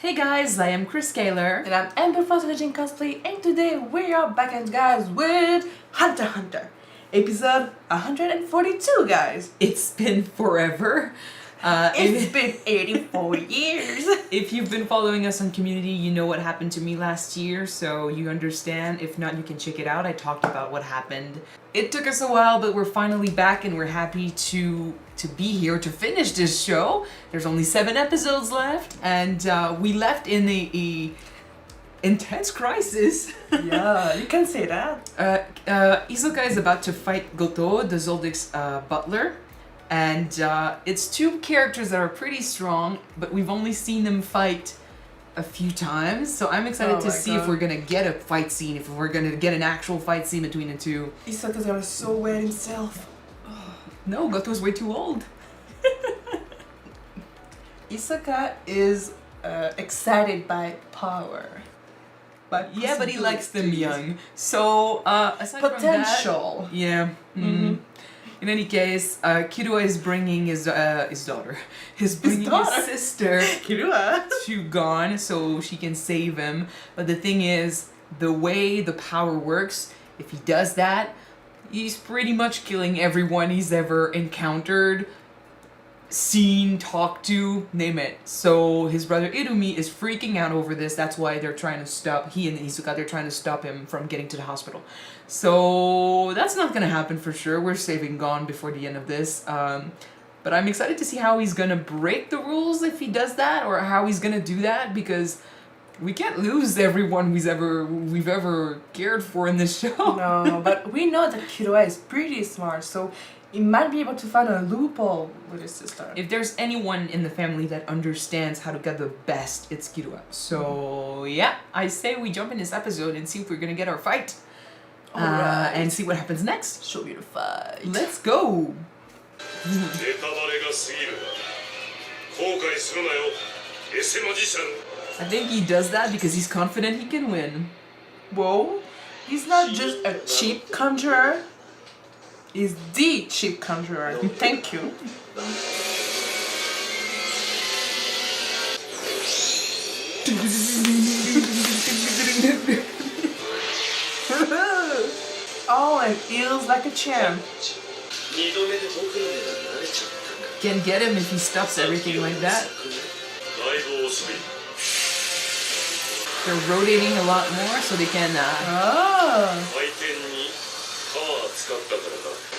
Hey guys, I am Chris Kaler. And I'm Amber Legend Cosplay, and today we are back again, guys, with Hunter x Hunter. Episode 142, guys. It's been forever. It's been 84 years. If you've been following us on Community, you know what happened to me last year, so you understand. If not, you can check it out. I talked about what happened. It took us a while, but we're finally back and we're happy to be here to finish this show. There's only 7 episodes left, and we left in a intense crisis. Yeah, you can say that. Hisoka is about to fight Gotoh, the Zoldic's butler. And it's 2 characters that are pretty strong, but we've only seen them fight a few times. So I'm excited to see if we're gonna get a fight scene, if we're gonna get an actual fight scene between the 2. Hisoka's gonna so wet himself. No, Gotoh's way too old. Hisoka is excited by power. Yeah, but he likes them young. So aside potential. From that, yeah. In any case, Killua is bringing his daughter. His sister Killua to Gon so she can save him. But the thing is, the way the power works, if he does that, he's pretty much killing everyone he's ever encountered, seen, talked to, name it. So his brother Irumi is freaking out over this. That's why they're trying to stop, he and Hisoka, they're trying to stop him from getting to the hospital. So that's not gonna happen for sure. We're saving Gon before the end of this. But I'm excited to see how he's gonna break the rules if he does that, or how he's gonna do that, because we can't lose everyone we've ever cared for in this show. No, but we know that Killua is pretty smart, so he might be able to find a loophole with his sister. If there's anyone in the family that understands how to get the best, it's Killua. So yeah, I say we jump in this episode and see if we're gonna get our fight. And see what happens next. Show you the fight. Let's go! I think he does that because he's confident he can win. Whoa, he's not just a cheap conjurer. He's the cheap conjurer. Thank you. Oh, and feels like a champ. Can get him if he stops everything like that. They're rotating a lot more so they can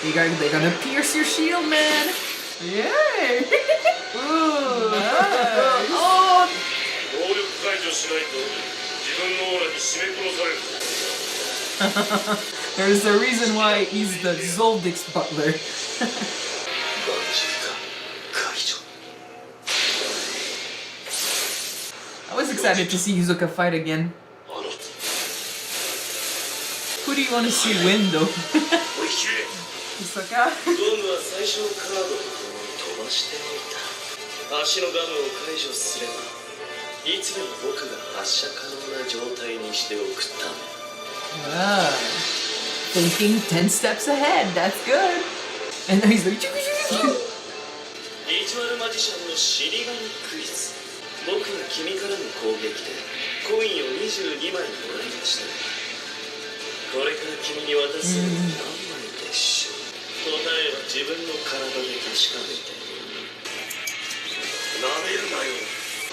they're gonna pierce your shield, man. Yay! Ooh, nice. Oh! There's a reason why he's the Zoldic's butler. I was excited to see Hisoka fight again. Who do you want to see win, though? Hisoka? Thinking 10 steps ahead, that's good. And then he's like,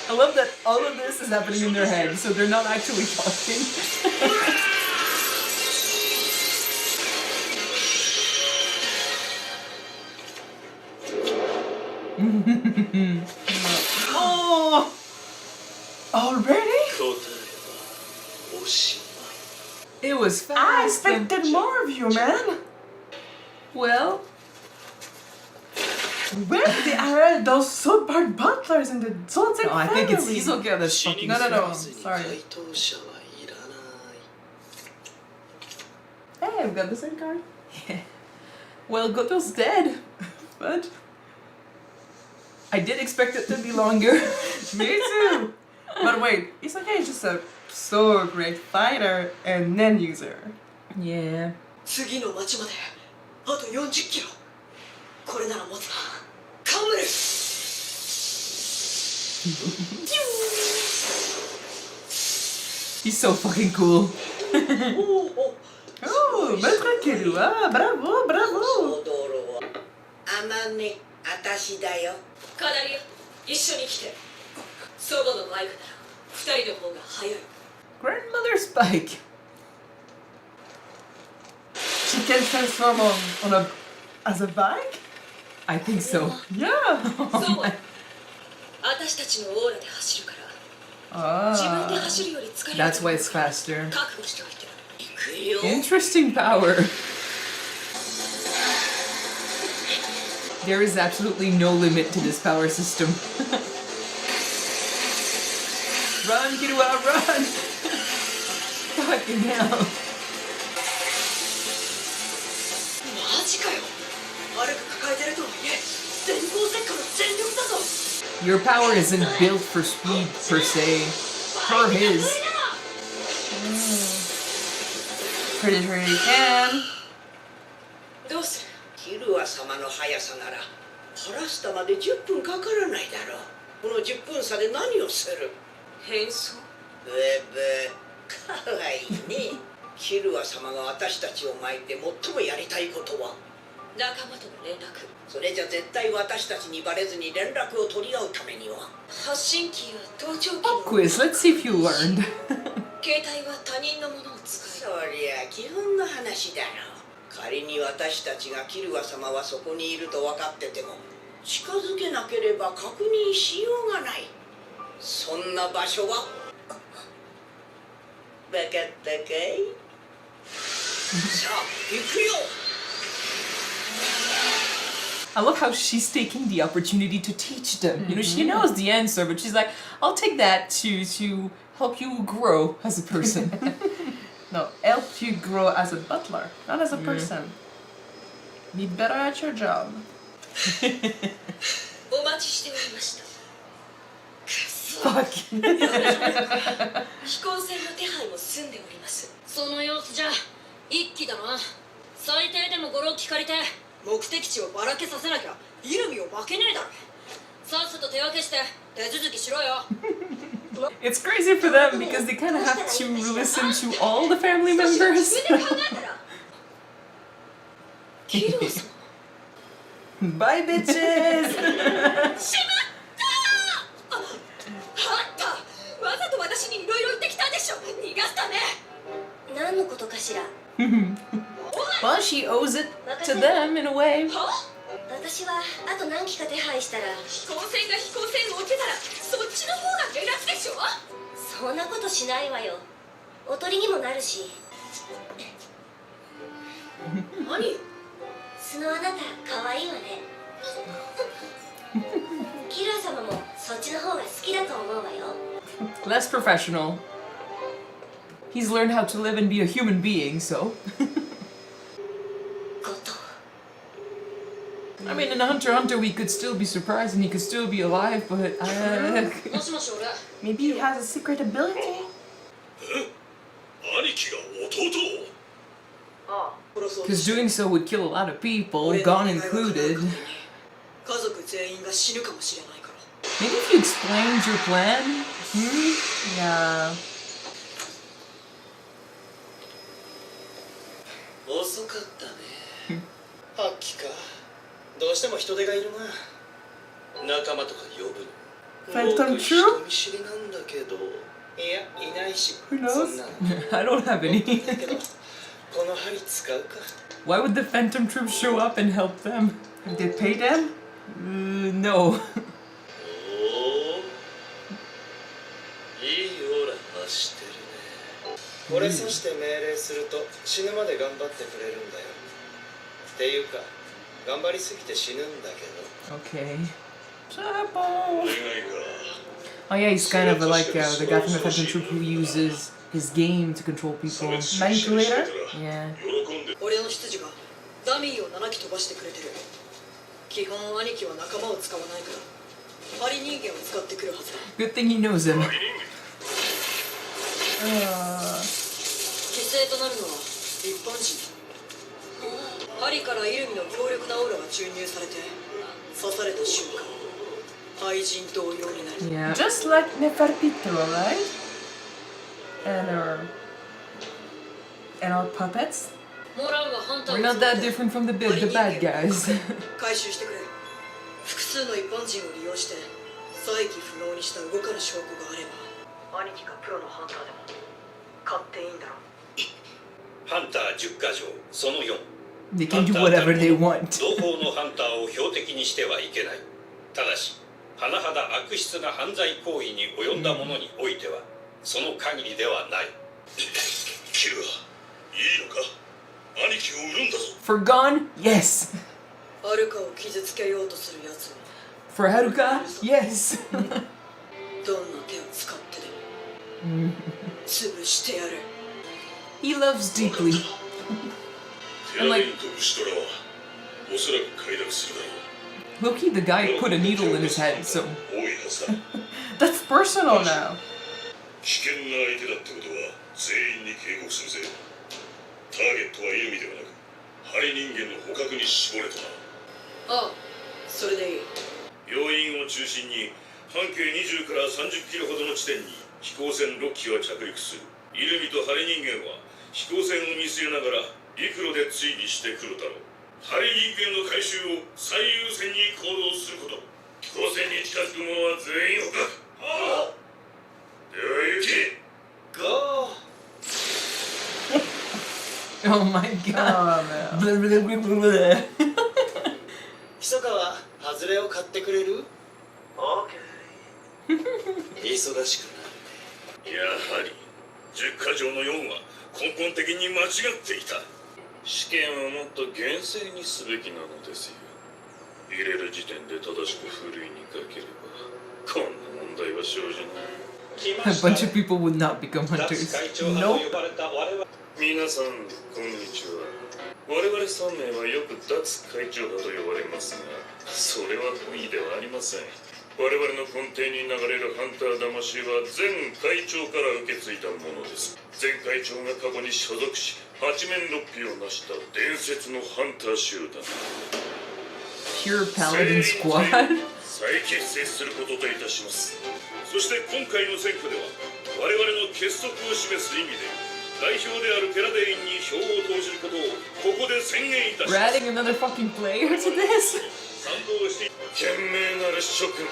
I love that all of this is happening in their head, so they're not actually talking. Oh! Already? It was fast. I expected more of you, man. Well, where did they hire those super butlers in the Zoldec family? I think it's Hisoka that's fucking No. Sorry. Hey, I've got the same card. Yeah. Well, Gotoh's dead, but I did expect it to be longer. Me too. But wait, Hisoka is just a so great fighter and nen user. Yeah. 次の町まであと40キロ。これなら持つな。カムル。He's so fucking cool. Oh, maître Killua, bravo, bravo. あまね、あたしだよ。カナリア、一緒に来て。祖母のバイクなら二人の方が早い。 Grandmother Spike. She can transform as a bike? I think so. Yeah. そう。私たちのオーラで走るから。自分で Ah. 走るより疲れる。 That's why it's faster. 覚悟しておいて。行くよ。 Interesting power. There is absolutely no limit to this power system. Run, Killua, run! Fucking hell. マジかよ。悪く抱えてるとはいえ、電光石火の全力だぞ。 Your power isn't built for speed per se. For his. Pretty sure you can. どうする？キルア様の速さならパラスタまで10分かからないだろう。この10分差で何をする？変装？ブーブー、かわいいね。キルア様が私たちを巻いて最もやりたいことは？仲間との連絡。それじゃ絶対私たちにバレずに連絡を取り合うためには。発信機や盗聴器 Pop の quiz, let's see if you learned. 携帯は他人のものを使そりゃ基本の話だろう。仮に私たちがキルア様はそこにいると分かってても近づけなければ確認しようがない。そんな場所は分かったかい？さあ行くよ。 I love how she's taking the opportunity to teach them. You know, she knows the answer, but she's like, I'll take that to help you grow as a person. No, help you grow as a butler, not as a person. Be better at your job. う。お待ちしておりました。 Fuck. 飛行船の手配も済んでおります。その様子じゃ一機だな。最低でも5、6機借りて目的地をばらけさせなきゃイルミを負けねえだろ。さっさと手分けして手続きしろよ。 It's crazy for them because they kind of have to listen to all the family 少しは members. 自分で考えたら。キルア様。 Bye, bitches! しまったー！あったわざと私にいろいろ言ってきたでしょ。逃がしたね。何のことかしら。 Well, she owes it to them in a way. は？私はあと何機か手配したら飛行船が飛行船を受けたらそっちの方が目立つでしょ。そんなことしないわよ。おとりにもなるし。何？素のあなた可愛いわね。キルア様もそっちの方が好きだと思うわよ。 Less professional. He's learned how to live and be a human being, so. ゴト。 I mean, in Hunter x Hunter, we could still be surprised and he could still be alive, but. もしもし俺。 Maybe he has a secret ability? 兄貴が弟を？ああ。 Because doing so would kill a lot of people, Gon included. 家族全員が死ぬかもしれないから。 Maybe if you explained your plan? Yeah. 遅かったね。発揮か。どうしても人手がいるな。仲間とか呼ぶの。 Phantom 僕 Troop? 人見知りなんだけど。いや、いないし。 Who knows? そんなの。 I don't have any. だけど、この針使うか。 Why would the Phantom Troop show up and help them? Did they pay them? No. おお。いいオーラ発してるね。これさして命令すると死ぬまで頑張ってくれるんだよ。っていうか、頑張りすぎて死ぬんだけど。 Okay. Chapo! 願いか。 Oh yeah, he's kind of like the guy from the Phantom Troop who uses his game to control people. 差別主義者にしてたら Yeah. 喜んで。俺の執事がダミーを7機飛ばしてくれてる。基本兄貴は仲間を使わないから針人間を使ってくるはずだ。 Good thing he knows him. 犠牲となるのは一般人だ。針からイルミの強力なオーラが注入されて刺された瞬間愛人同様になる。 Yeah. Just like Nefertito, right? and our puppets. モランはハンター We're not that different from the bad guys. 回収してくれ。複数の一般人を利用して再起不能にした動かぬ証拠があれば兄貴がプロのハンターでも買っていいんだろう。ハンター10か条その4 They can do whatever they want. 同胞のハンターを標的にしてはいけない。ただし甚だ悪質な犯罪行為に及んだ者においてはその限りではない。キルはいいのか。兄貴を売るんだぞ。 For Gon, yes. アルカを傷つけようとする奴は For Haruka, yes. どんな手を使ってでも潰してやる。 He loves deeply. テラレインとウシトラはおそらく快諾するだろう。 Loki, the guy put a needle in his head, so 多いはずだ。 That's personal now. 危険な相手だってことは全員に警告するぜ。ターゲットはイルミではなく針人間の捕獲に絞れとな。ああ、それでいい。病院を中心に半径20から30キロほどの地点に飛行船6機は着陸する。イルミと針人間は飛行船を見据えながら陸路で追尾してくるだろう。針人間の回収を最優先に行動すること。飛行船に近づく者は全員捕獲。はあ、では行け。ゴー。 oh my god. Oh, man. Blah, blah, blah, blah, blah. 密かは外れを買ってくれる？オーケー。忙しくなる。やはり10か条の4は根本的に間違っていた。試験はもっと厳正にすべきなのですよ。入れる時点で正しくふるいにかければこんな問題は生じない。 A bunch of people would not become hunters. Nope. 皆さんこんにちは。我々3名はよく脱会長だと呼ばれますが、それは不意ではありません。我々の根底に流れるハンター魂は前会長から受け継いだものです。前会長が過去に所属し八面六臂を成した伝説のハンター集団 Pure Paladin Squad. 再結成することといたします。そして今回の選挙では我々の結束を示す意味で代表であるテラデインに票を投じることをここで宣言いたし We're ます。 adding another fucking player to this? 賛同して賢明なる諸君、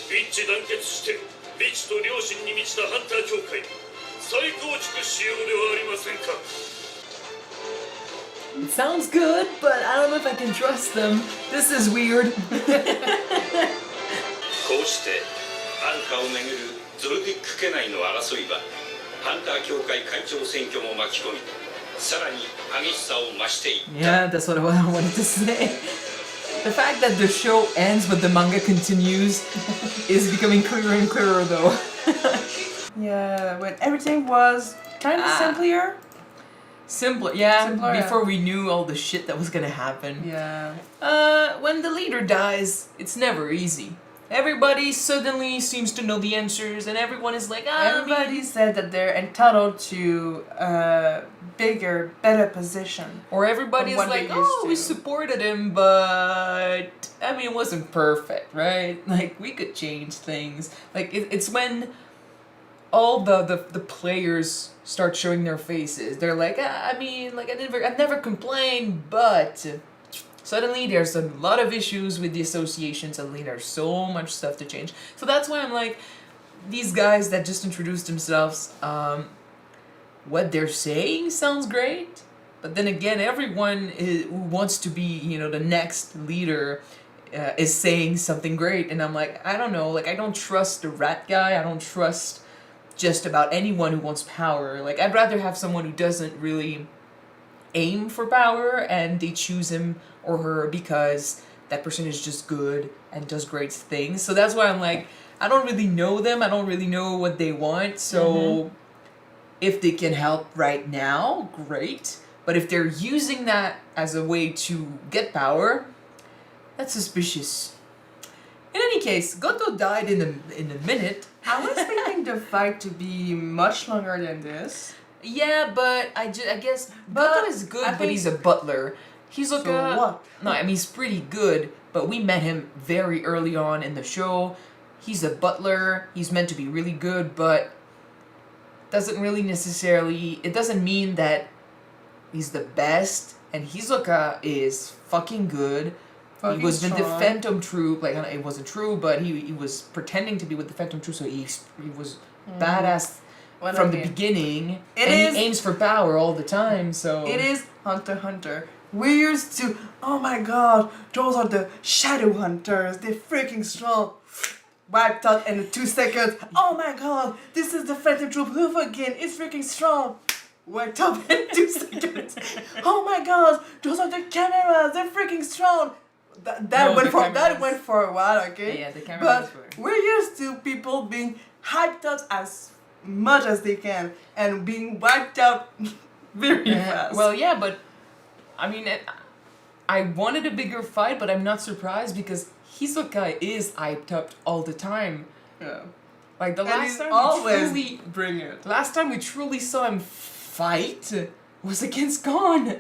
一致団結して理智と良心に満ちたハンター協会再構築しようではありませんか。 It sounds good, but I don't know if I can trust them. This is weird. こうしてアルカをめぐるゾルディック家内の争いはハンター協会会長選挙も巻き込みさらに激しさを増していった。 Yeah, that's what I wanted to say. The fact that the show ends but the manga continues is becoming clearer and clearer though. Yeah, when everything was kind of simpler. Simpler, yeah, Simpler, yeah. before we knew all the shit that was gonna happen. Yeah. When the leader dies, it's never easy. Everybody suddenly seems to know the answers and everyone is like, Everybody said that they're entitled to a bigger, better position. Or everybody's From what like, they used oh, we to. supported him, but I mean, it wasn't perfect, right? Like, we could change things. Like, it's when all the players start showing their faces. They're like, I mean, like, I've never complained, but suddenly there's a lot of issues with the association. Suddenly there's so much stuff to change. So that's why I'm like, these guys that just introduced themselves, what they're saying sounds great, but then again, everyone who wants to be, you know, the next leader is saying something great, and I'm like, I don't know, like, I don't trust the rat guy, I don't trust just about anyone who wants power. Like, I'd rather have someone who doesn't really aim for power, and they choose him or her because that person is just good and does great things. So that's why I'm like, I don't really know them, I don't really know what they want, so if they can help right now, great. But if they're using that as a way to get power, that's suspicious. In any case, Gotoh died in a minute. I was expecting the fight to be much longer than this. Yeah, but I guess But Gotoh is good, I but think- he's a butler. Hisoka, So what? no, I mean he's pretty good, but we met him very early on in the show. He's a butler. He's meant to be really good, but doesn't really necessarily, it doesn't mean that he's the best, and Hisoka is fucking good. Fucking he was with the strong. Phantom Troop, like, it wasn't true, but he was pretending to be with the Phantom Troop, so he was badass Well, from the again, beginning, It and is- he aims for power all the time, so... It is Hunter x Hunter. We used to, oh my god, those are the shadow hunters. They're freaking strong. Wiped out in 2 seconds. Oh my god, this is the Phantom Troop hoof again. It's freaking strong. Wiped out in 2 seconds. Oh my god, those are the cameras. They're freaking strong. That No, went the for that cameras. went for a while, okay? Yeah, the cameras But were... we're used to people being hyped up as much as they can and being wiped out very fast. Well, yeah, but I mean, I wanted a bigger fight, but I'm not surprised because Hisoka is hyped up all the time. yeah. Like the And last he's time always we truly, bring it. last time we truly saw him fight was against Gon,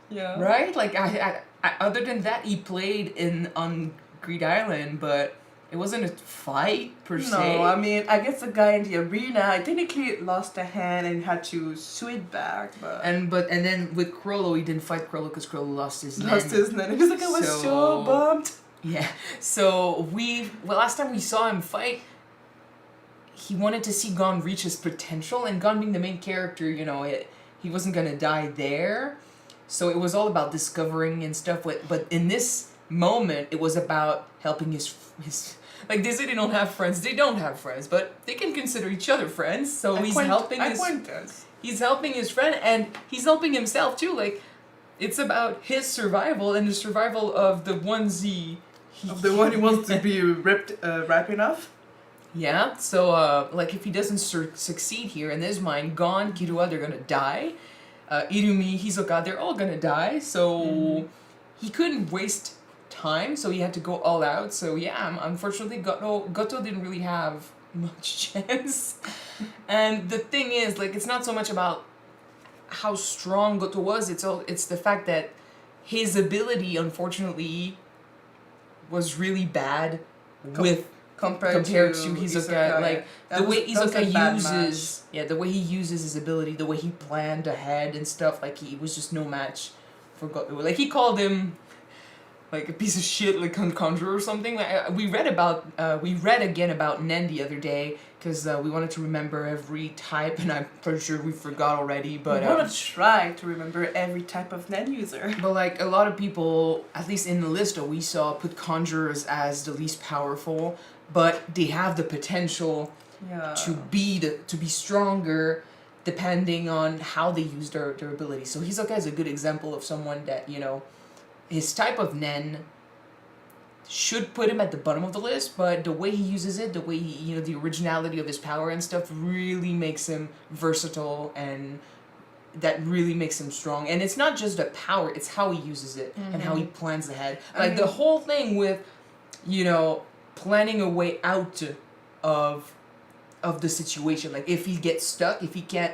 Yeah. right? Like I other than that, he played on Greed Island, but it wasn't a fight per se. No, I mean, I guess the guy in the arena, I technically lost a hand and had to sew it back, but And then with Crollo, he didn't fight Crollo because Crollo lost his lost name. his name. He's like, I was so So- bummed. Yeah. So last time we saw him fight, he wanted to see Gon reach his potential, and Gon being the main character, he wasn't gonna die there. So it was all about discovering and stuff. But in this moment, it was about helping his like they say they don't have friends. They don't have friends, but they can consider each other friends. So he's helping his Acquaintance. he's helping his friend, and he's helping himself too. Like it's about his survival and the survival of the ones he Of the one who wants to be ripe enough. Yeah, so, like, if he doesn't succeed here, in his mind, Gon, Killua, they're gonna die. Irumi, Hisoka, they're all gonna die, so he couldn't waste time, so he had to go all out. So, yeah, unfortunately, Gotoh didn't really have much chance. And the thing is, like, it's not so much about how strong Gotoh was, it's the fact that his ability, unfortunately, was really bad compared to Hisoka. Like the way Hisoka the way he uses his ability, the way he planned ahead and stuff, like he was just no match for Gotoh. Like he called him like a piece of shit, like conjurer or something. Like we read again about Nen the other day because we wanted to remember every type, and I'm pretty sure we forgot already. But I want to try to remember every type of Nen user. But like a lot of people, at least in the list that we saw, put conjurers as the least powerful, but they have the potential to be stronger depending on how they use their ability. So Hisoka is a good example of someone that, his type of Nen should put him at the bottom of the list, but the way he uses it, the way he, the originality of his power and stuff really makes him versatile, and that really makes him strong. And it's not just the power, it's how he uses it and how he plans ahead. Like the whole thing with, planning a way out of the situation. Like if he gets stuck, if he can't,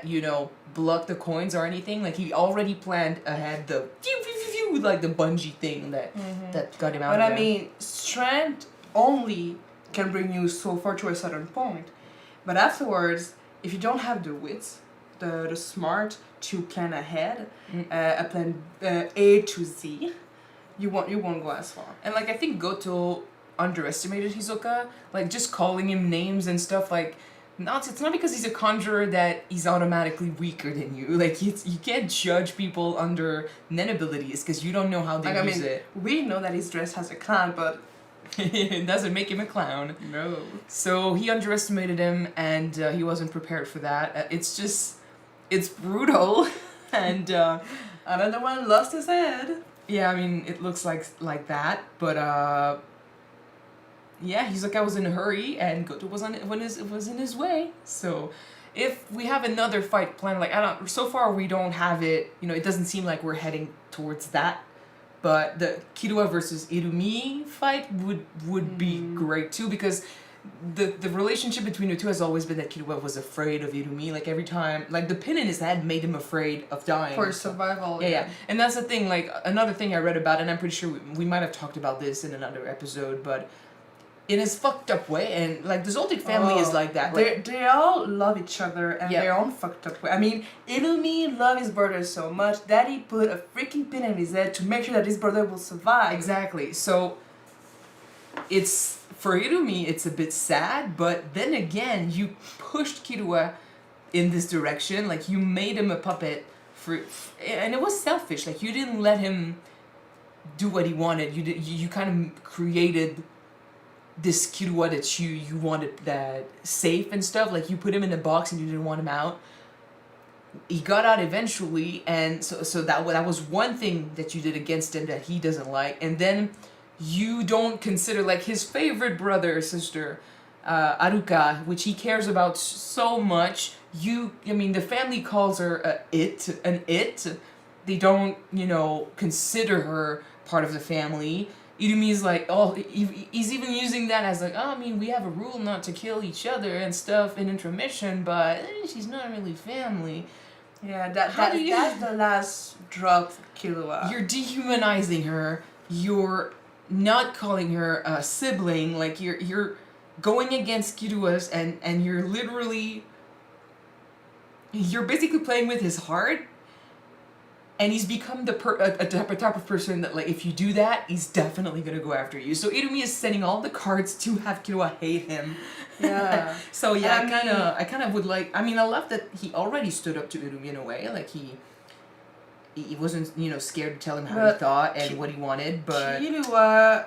block the coins or anything, like he already planned ahead like the bungee thing that got him out But of I there. mean, strength only can bring you so far to a certain point. But afterwards, if you don't have the wits, the smart to plan ahead, a plan A to Z, you won't go as far. And like I think Gotoh underestimated Hisoka, like just calling him names and stuff. Like it's not because he's a conjurer that he's automatically weaker than you. Like you can't judge people under Nen abilities because you don't know how they use it. We know that he's dressed as a clown, but It doesn't make him a clown. no. So he underestimated him, and he wasn't prepared for that. It's brutal, and Another one lost his head. yeah, I mean it looks like that, but yeah, Hisoka was in a hurry, and Gotoh was in his way. So if we have another fight planned, like so far we don't have it. It doesn't seem like we're heading towards that. But the Killua versus Irumi fight would be great too, because the relationship between the two has always been that Killua was afraid of Irumi. Like every time, like the pin in his head made him afraid of dying. For survival. Yeah. And that's the thing, like another thing I read about, and I'm pretty sure we might have talked about this in another episode, but in his fucked up way, and like the Zoldyck family is like that. Like, They all love each other and Yeah. their own fucked up way. I mean, Irumi loved his brother so much that he put a freaking pin in his head to make sure that his brother will survive. exactly. So it's for Irumi, it's a bit sad, but then again, you pushed Killua in this direction. Like you made him a puppet and it was selfish. Like you didn't let him do what he wanted. You kind of created this Killua that you wanted that safe and stuff. Like you put him in a box and you didn't want him out. He got out eventually, and so that was one thing that you did against him that he doesn't like. And then you don't consider like his favorite brother or sister, Aruka, which he cares about so much. I mean, the family calls her an it. They don't, consider her part of the family. Irumi's like, he's even using that as like, I mean, we have a rule not to kill each other and stuff in intermission, but she's not really family. Yeah, How do you- that's the last drop for Killua. You're dehumanizing her. You're not calling her a sibling. Like you're going against Killua's and you're literally you're basically playing with his heart. And he's become a type of person that, like, if you do that, he's definitely gonna go after you. So Irumi is sending all the cards to have Killua hate him. Yeah. So yeah, And I kind of would like. I mean, I love that he already stood up to Irumi in a way. Like he wasn't scared to tell him how he But thought and what he wanted. But Killua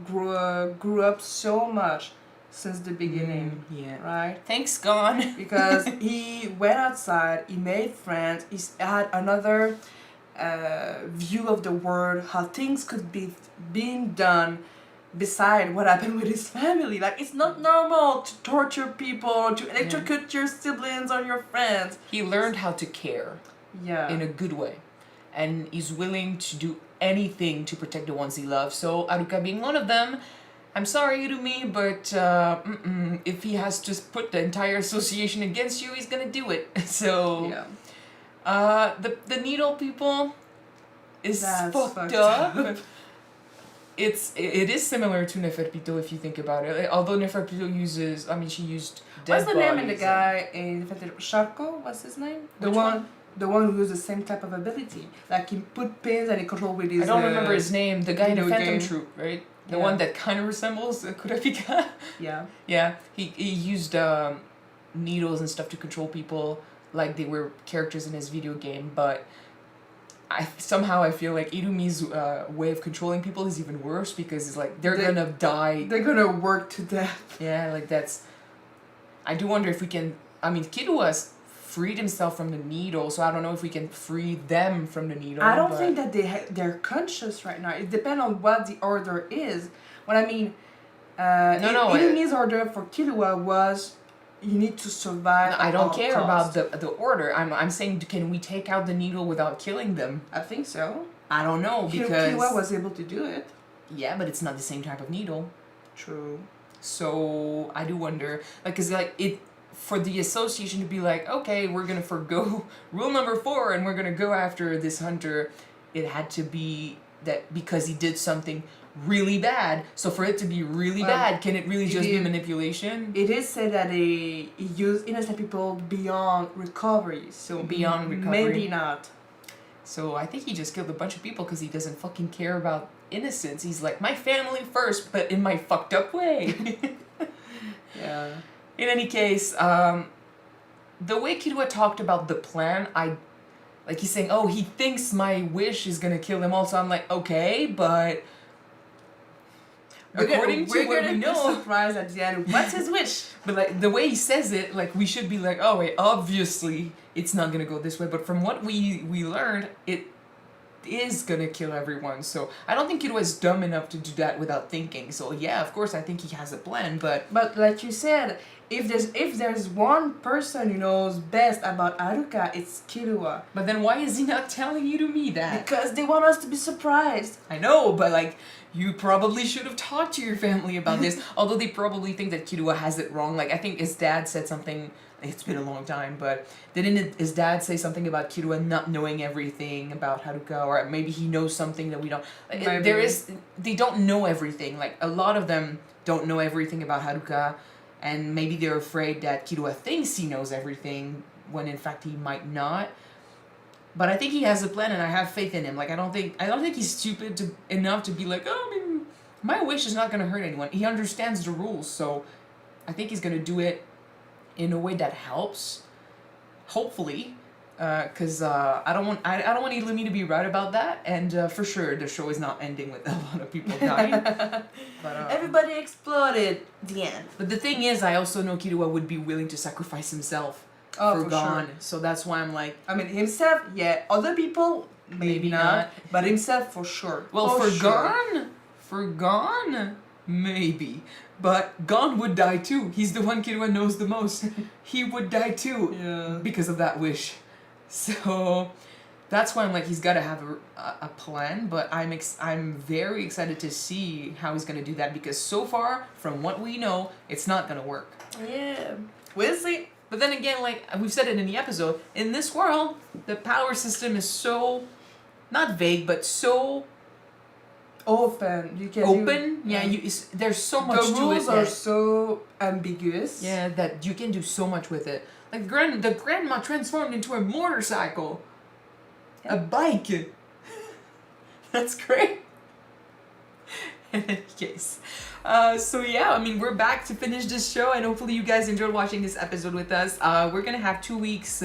grew up so much since the beginning, yeah. right? Thanks, Gone. Because he went outside, he made friends, he had another view of the world, how things could be being done beside what happened with his family. Like, it's not normal to torture people, to electrocute your siblings or your friends. He learned how to care Yeah. in a good way, and he's willing to do anything to protect the ones he loves. So Aruka being one of them. I'm sorry, Irumi, but if he has to put the entire association against you, he's gonna do it. So, Yeah. the needle people is That's fucked fucked up. up. It is similar to Neferpito if you think about it. Although Neferpito uses, she used dead What's the name of the bodies. guy in Sharko? What's his name? Which one? The one who used the same type of ability. Like he put pins and he controlled with his. I don't remember his name. The guy in the video Phantom game. Troop, right? The Yeah. one that kind of resembles Kurapika. Yeah. Yeah, he used needles and stuff to control people like they were characters in his video game, but I feel like Irumi's way of controlling people is even worse because it's like they're gonna die. They're gonna work to death. Yeah, like that's. I do wonder if we can. Killua's freed himself from the needle, so I don't know if we can free them from the needle. I don't but- think that they're conscious right now. It depends on what the order is. What I mean, No, Irumi's order for Killua was, you need to survive. I at don't all care costs. about the order. I'm saying, can we take out the needle without killing them? I think so. I don't know because Killua was able to do it. yeah, but it's not the same type of needle. True. So I do wonder, like, cause like it for the association to be like, okay, we're gonna forgo rule number 4 and we're gonna go after this hunter. It had to be that because he did something really bad. So for it to be really Well, bad, can it really just be it- manipulation? It is said that he used innocent people beyond recovery. So Beyond recovery. maybe not. So I think he just killed a bunch of people because he doesn't fucking care about innocence. He's like, my family first, but in my fucked up way. Yeah. In any case, the way Killua talked about the plan, like he's saying, oh, he thinks my wish is gonna kill them all. So I'm like, okay, but according to what we know, surprised at the end. What's his wish? but like the way he says it, like we should be like, oh wait, obviously it's not gonna go this way. But from what we learned, it is gonna kill everyone. So I don't think Killua is dumb enough to do that without thinking. So yeah, of course I think he has a plan, but But like you said, if there's one person who knows best about Aruka, it's Killua. but then why is he not telling you to me that? Because they want us to be surprised. I know, but like, you probably should have talked to your family about this. Although they probably think that Killua has it wrong. Like, I think his dad said something it's been a long time, but didn't his dad say something about Killua not knowing everything about Haruka, or maybe he knows something that we don't? They don't know everything. Like a lot of them don't know everything about Haruka, and maybe they're afraid that Killua thinks he knows everything when in fact he might not. But I think he has a plan, and I have faith in him. Like I don't think he's stupid enough to be like, oh, I mean, my wish is not gonna hurt anyone. He understands the rules, so I think he's gonna do it in a way that helps, hopefully, because I don't want Illumi to be right about that, and for sure the show is not ending with a lot of people dying. But Everybody exploded. The end. but the thing is, I also know Killua would be willing to sacrifice himself Oh, for for Gon, sure. so that's why I'm like, I mean, himself, yeah. Other people, maybe not. But himself, for sure. well, for Gon, maybe. But Gon would die too. He's the one Killua knows the most. He would die too. Yeah. Because of that wish. So that's why I'm like, he's got to have a plan. But I'm very excited to see how he's gonna do that, because so far, from what we know, it's not gonna work. Yeah. We'll see. But then again, like we've said it in the episode, in this world, the power system is so not vague, but so Open. You can open. There's so much the to it. rules are so ambiguous. Yeah, that you can do so much with it. Like the grandma transformed into a motorcycle, a bike. That's great. In any case, so yeah, I mean, we're back to finish this show, and hopefully you guys enjoyed watching this episode with us. We're gonna have 2 weeks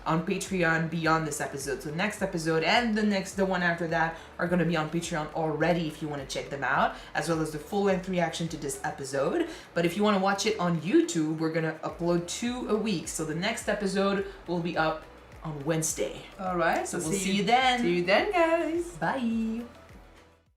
on Patreon beyond this episode. So next episode and the one after that are gonna be on Patreon already if you want to check them out, as well as the full-length reaction to this episode. But if you want to watch it on YouTube, we're gonna upload 2 a week. So the next episode will be up on Wednesday. All right. So we'll see you then. See you then, guys. Bye.